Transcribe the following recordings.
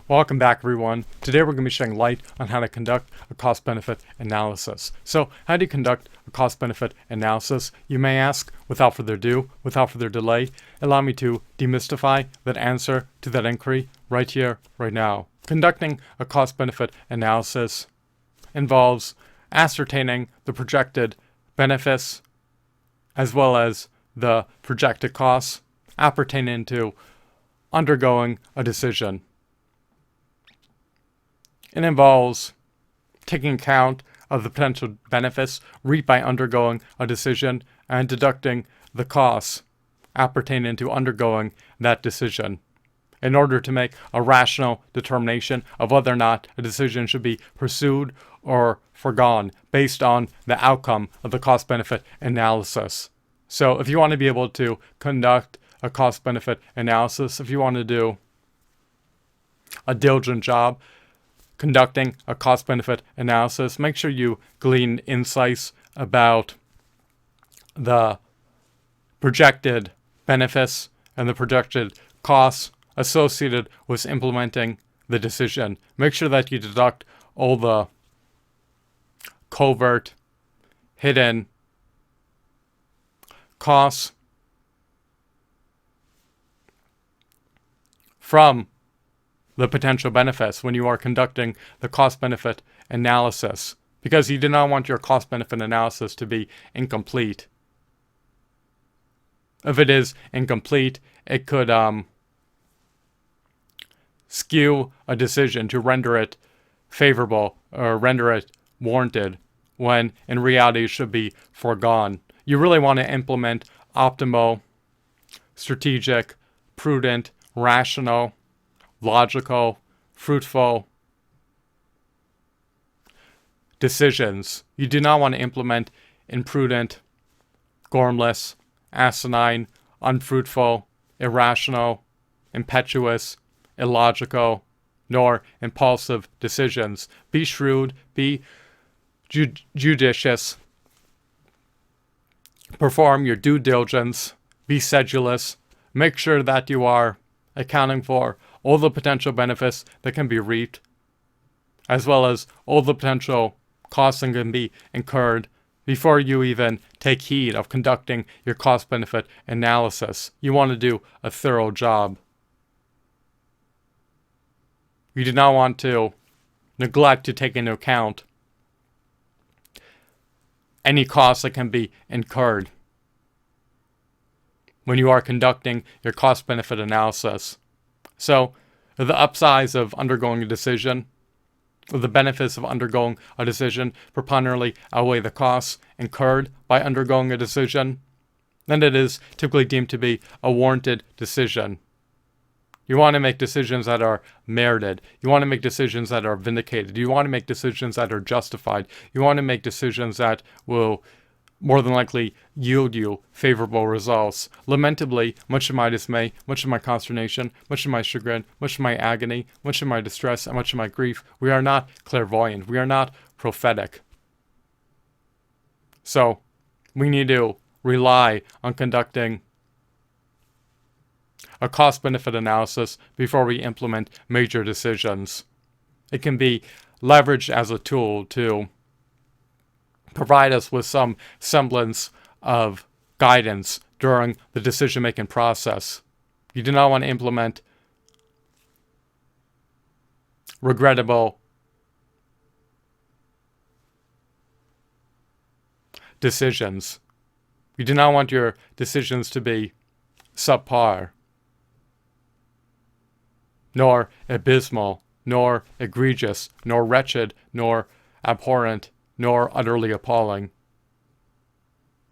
Welcome back, everyone. Today we're going to be shedding light on how to conduct a cost-benefit analysis. So, how do you conduct a cost-benefit analysis? You may ask. Without further ado, without further delay, allow me to demystify that answer to that inquiry right here, right now. Conducting a cost-benefit analysis involves ascertaining the projected benefits as well as the projected costs appertaining to undergoing a decision. It involves taking account of the potential benefits reaped by undergoing a decision and deducting the costs appertaining to undergoing that decision in order to make a rational determination of whether or not a decision should be pursued or foregone based on the outcome of the cost-benefit analysis. So if you want to be able to conduct a cost-benefit analysis, if you want to do a diligent job conducting a cost-benefit analysis, make sure you glean insights about the projected benefits and the projected costs associated with implementing the decision. Make sure that you deduct all the covert, hidden costs from the potential benefits when you are conducting the cost-benefit analysis, because you do not want your cost-benefit analysis to be incomplete. If it is incomplete, it could skew a decision to render it favorable or render it warranted when in reality it should be foregone. You really want to implement optimal, strategic, prudent, rational, logical, fruitful decisions. You do not want to implement imprudent, gormless, asinine, unfruitful, irrational, impetuous, illogical, nor impulsive decisions. Be shrewd, be judicious, perform your due diligence, be sedulous, make sure that you are accounting for all the potential benefits that can be reaped, as well as all the potential costs that can be incurred before you even take heed of conducting your cost-benefit analysis. You want to do a thorough job. You do not want to neglect to take into account any costs that can be incurred when you are conducting your cost-benefit analysis. So, the upsides of undergoing a decision, or the benefits of undergoing a decision, preponderantly outweigh the costs incurred by undergoing a decision, then it is typically deemed to be a warranted decision. You want to make decisions that are merited. You want to make decisions that are vindicated. You want to make decisions that are justified. You want to make decisions that will more than likely yield you favorable results. Lamentably, much of my dismay, much of my consternation, much of my chagrin, much of my agony, much of my distress, and much of my grief, we are not clairvoyant. We are not prophetic. So, we need to rely on conducting a cost-benefit analysis before we implement major decisions. It can be leveraged as a tool to provide us with some semblance of guidance during the decision-making process. You do not want to implement regrettable decisions. You do not want your decisions to be subpar, nor abysmal, nor egregious, nor wretched, nor abhorrent, nor utterly appalling.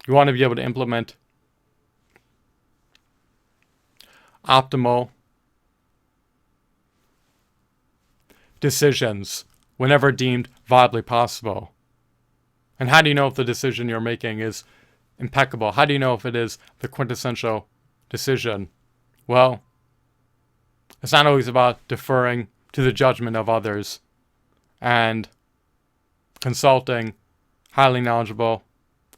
You want to be able to implement optimal decisions whenever deemed viably possible. And how do you know if the decision you're making is impeccable? How do you know if it is the quintessential decision? Well, it's not always about deferring to the judgment of others and consulting highly knowledgeable,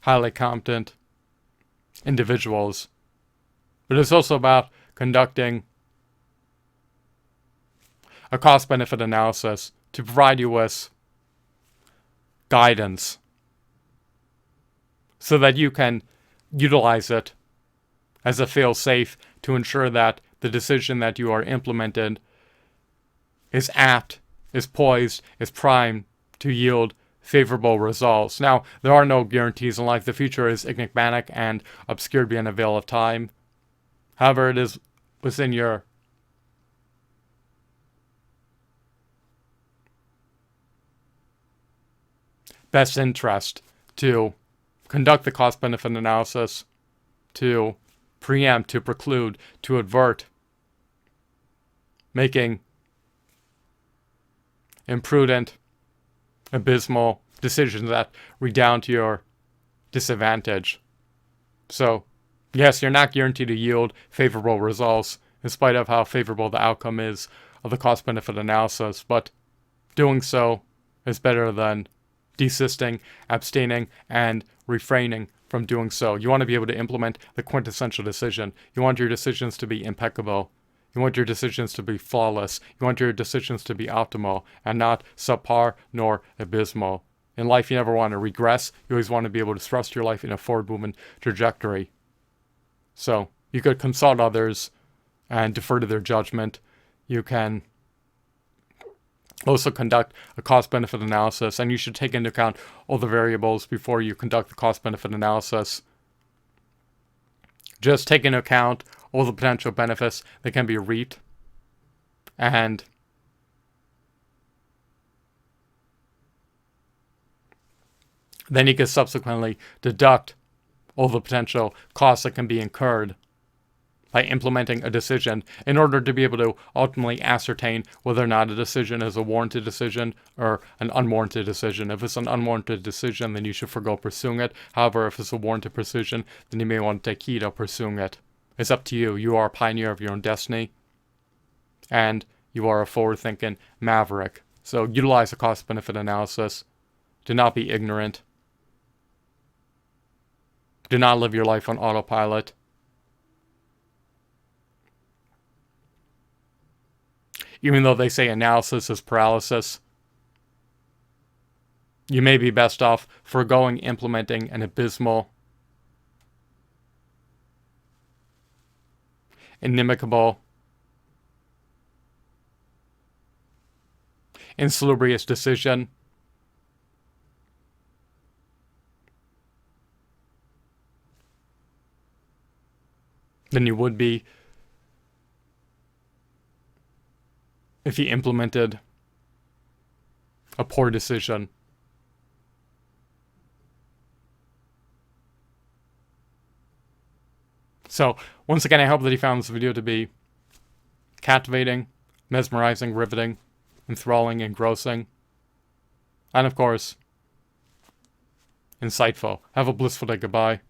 highly competent individuals. But it's also about conducting a cost-benefit analysis to provide you with guidance so that you can utilize it as a fail-safe to ensure that the decision that you are implemented is apt, is poised, is primed to yield favorable results. Now, there are no guarantees in life. The future is enigmatic and obscured beyond a veil of time. However, it is within your best interest to conduct the cost-benefit analysis, to preempt, to preclude, to avert making imprudent, abysmal decisions that redound to your disadvantage. So, yes, you're not guaranteed to yield favorable results in spite of how favorable the outcome is of the cost-benefit analysis, but doing so is better than desisting, abstaining, and refraining from doing so. You want to be able to implement the quintessential decision. You want your decisions to be impeccable. You want your decisions to be flawless. You want your decisions to be optimal and not subpar nor abysmal. In life, you never want to regress. You always want to be able to thrust your life in a forward-moving trajectory. So you could consult others and defer to their judgment. You can also conduct a cost-benefit analysis, and you should take into account all the variables before you conduct the cost-benefit analysis. Just take into account all the potential benefits that can be reaped, and then you can subsequently deduct all the potential costs that can be incurred by implementing a decision in order to be able to ultimately ascertain whether or not a decision is a warranted decision or an unwarranted decision. If it's an unwarranted decision, then you should forgo pursuing it. However, if it's a warranted decision, then you may want to take heed of pursuing it. It's up to you. You are a pioneer of your own destiny, and you are a forward-thinking maverick. So utilize a cost-benefit analysis. Do not be ignorant. Do not live your life on autopilot. Even though they say analysis is paralysis, you may be best off foregoing implementing an abysmal, inimical, insalubrious decision than you would be if you implemented a poor decision. So, once again, I hope that you found this video to be captivating, mesmerizing, riveting, enthralling, engrossing, and of course, insightful. Have a blissful day. Goodbye.